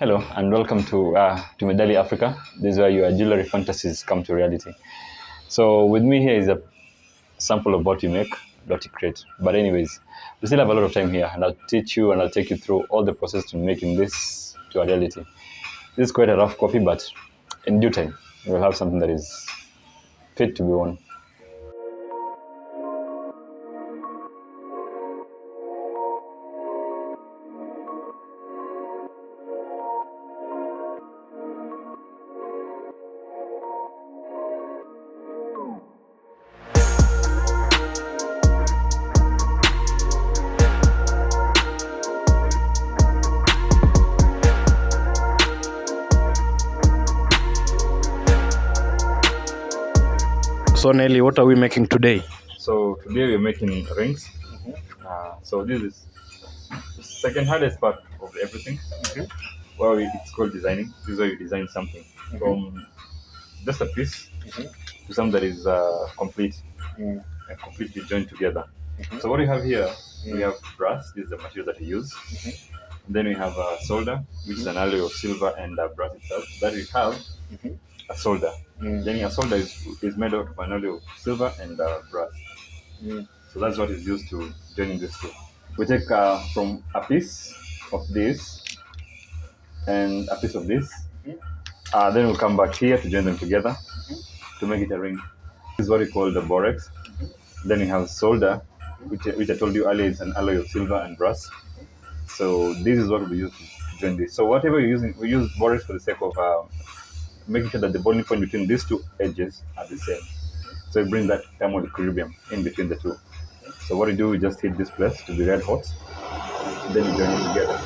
Hello and welcome to Medali Africa. This is where your jewelry fantasies come to reality. So with me here is a sample of what we make, what we create. But anyways, we still have a lot of time here, and I'll teach you and I'll take you through all the process to making this to a reality. This is quite a rough copy, but in due time, we'll have something that is fit to be worn. So Nelly, what are we making today? So today we're making rings. So this is the second hardest part of everything. It's called designing. This is where you design something from just a piece to something that is complete and completely joined together. So what we have here, we have brass. This is the material that we use. Then we have solder, which is an alloy of silver and brass itself. Then we have a solder. Then a solder is made out of an alloy of silver and brass. So that's what is used to joining these two. We take from a piece of this and a piece of this. Then we'll come back here to join them together to make it a ring. This is what we call the borax. Then we have solder, which I told you earlier is an alloy of silver and brass. So this is what we use to join this. So whatever you're using, we use borax for the sake of making sure that the bonding point between these two edges are the same. So it brings that thermal equilibrium in between the two. So what we do, we just heat this place to be red hot, then we join it together.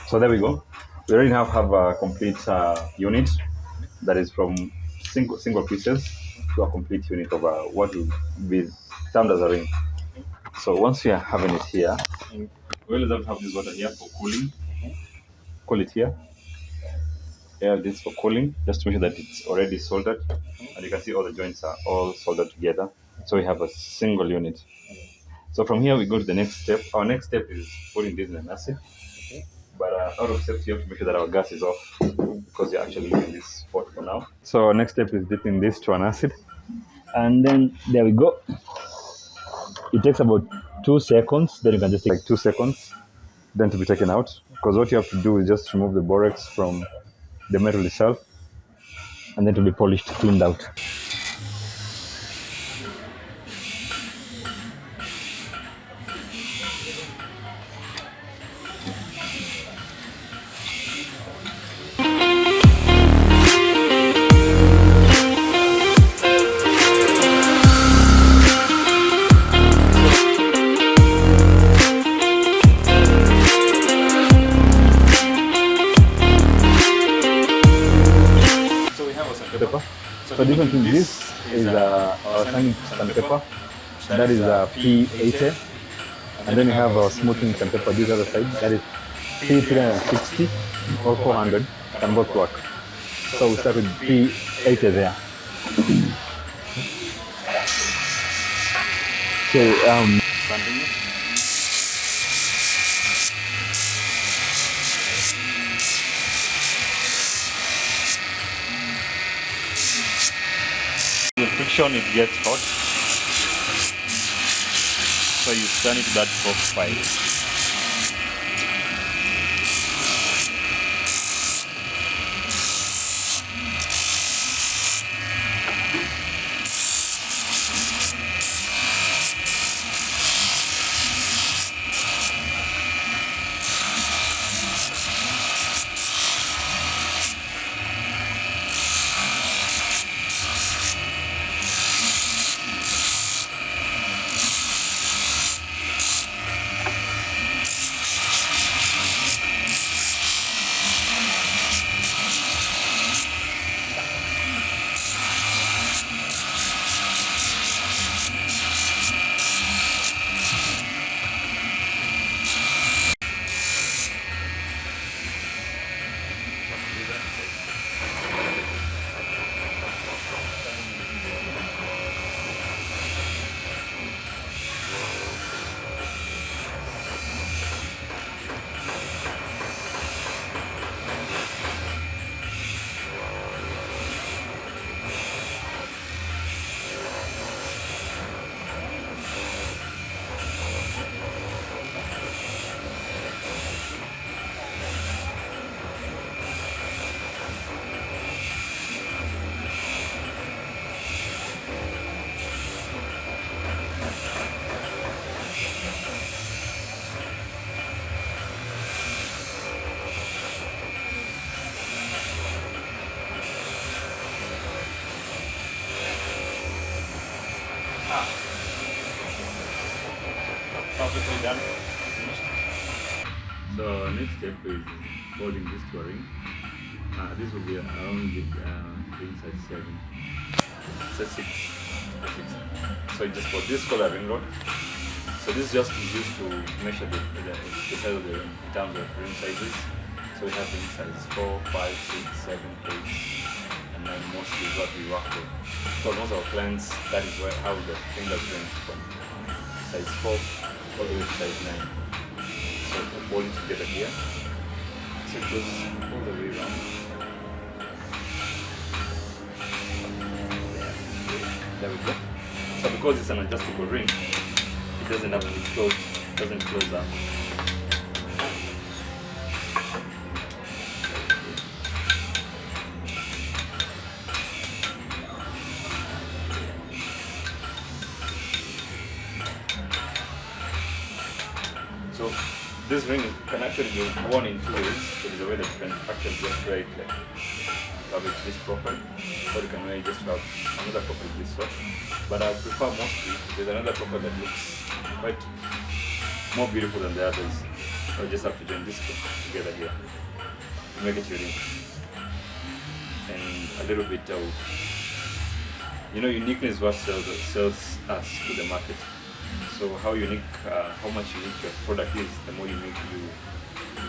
So there we go. We already now have a complete unit that is from single pieces to a complete unit of what will be termed as a ring. So once we are having it here, we always have to have this water here for cooling. Cool it here. Here this for cooling, just to make sure that it's already soldered. And you can see all the joints are all soldered together. So we have a single unit. So from here we go to the next step. Our next step is putting this in an acid. But out of steps, you have to make sure that our gas is off because you're actually using this spot for now. So our next step is dipping this to an acid. And then there we go. It takes about 2 seconds. Then you can just take like 2 seconds then to be taken out. Because what you have to do is just remove the borax from the metal itself and then to be polished, cleaned out. So different thing. This is our sandpaper. That is P80. And then we have our smoothing sandpaper. This other side. That is P360 or 400. Can both work. So we start with P80 there. Okay. Sanding it. The friction, it gets hot, so you turn it to that profile. Perfectly done. Finished. So next step is folding this to a ring. This will be around the ring size 7. Size 6. So you just fold this color ring rod. So this just is used to measure the size of the ring in terms of ring sizes. So we have ring size 4, 5, 6, 7, 8, and 9 mostly is what we work with. So most of our clients, that is how the fingers range from size 4 all the way to size 9. So we fold it together here. So it goes all the way around. There we go. So because it's an adjustable ring, it doesn't have to be closed, doesn't close up. So this ring can actually be worn in 2 ways. So there's a way that you can actually just wear it like have it this profile, or you can wear it just have another profile this way. But I prefer mostly there's another profile that looks quite more beautiful than the others. So I just have to join this together here to make it your ring. And a little bit of uniqueness is what sells us to the market. So how much unique your product is, the more unique you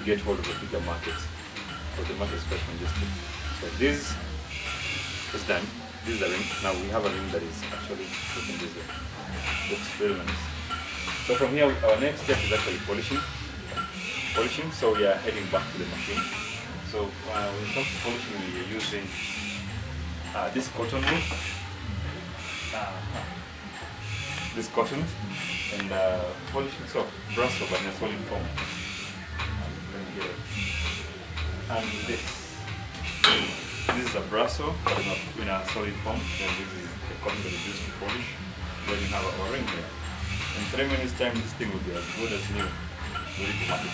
get hold of a bigger market. So the market is quite congested. So this is done. This is a ring. Now we have a ring that is actually looking this way. Looks very nice. So from here, our next step is actually polishing. So we are heading back to the machine. So when it comes to polishing, we are using this cotton wool. This cotton and polishing soap, brush soap in a solid form. And this is a brush soap in a solid form. Then this is the cotton that is used to polish. Then you have a ring here. In 3 minutes time, this thing will be as good as new. Ready to market.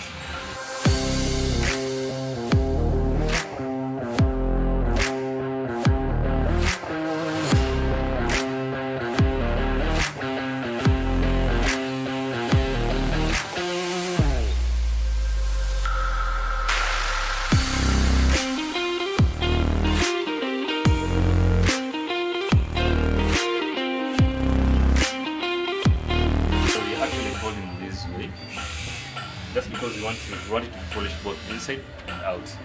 inside and out.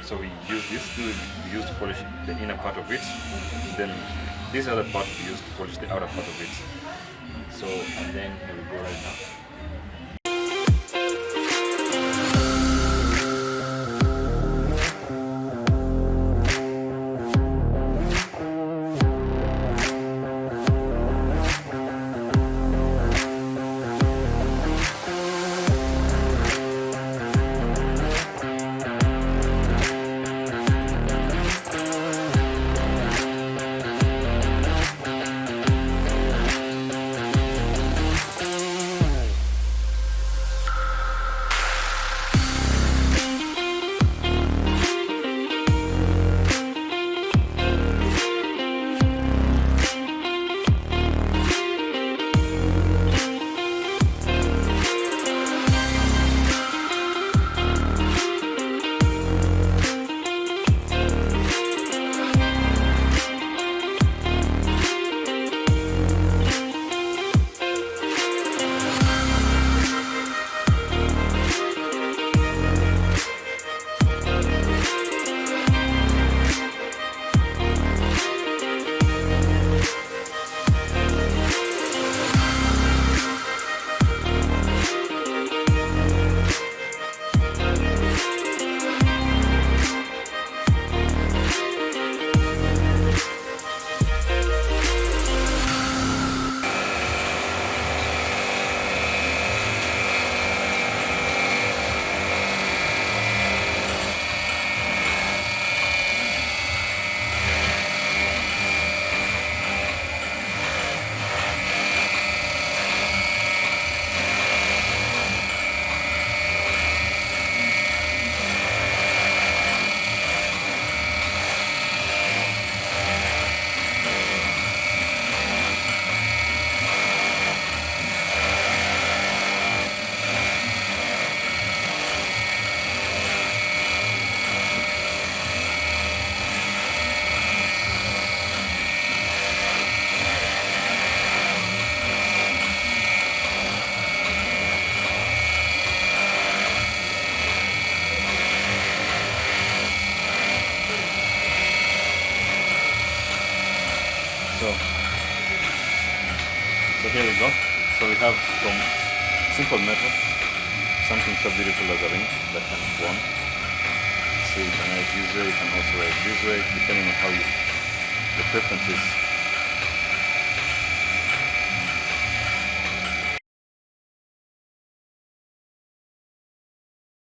So we use this. We use to polish the inner part of it. Then this other part we use to polish the outer part of it. So and then here we go right now. So here we go. So we have from simple metal, something so beautiful as a ring that can bond. So you can wear it this way, you can also wear it this way, depending on how the preference is.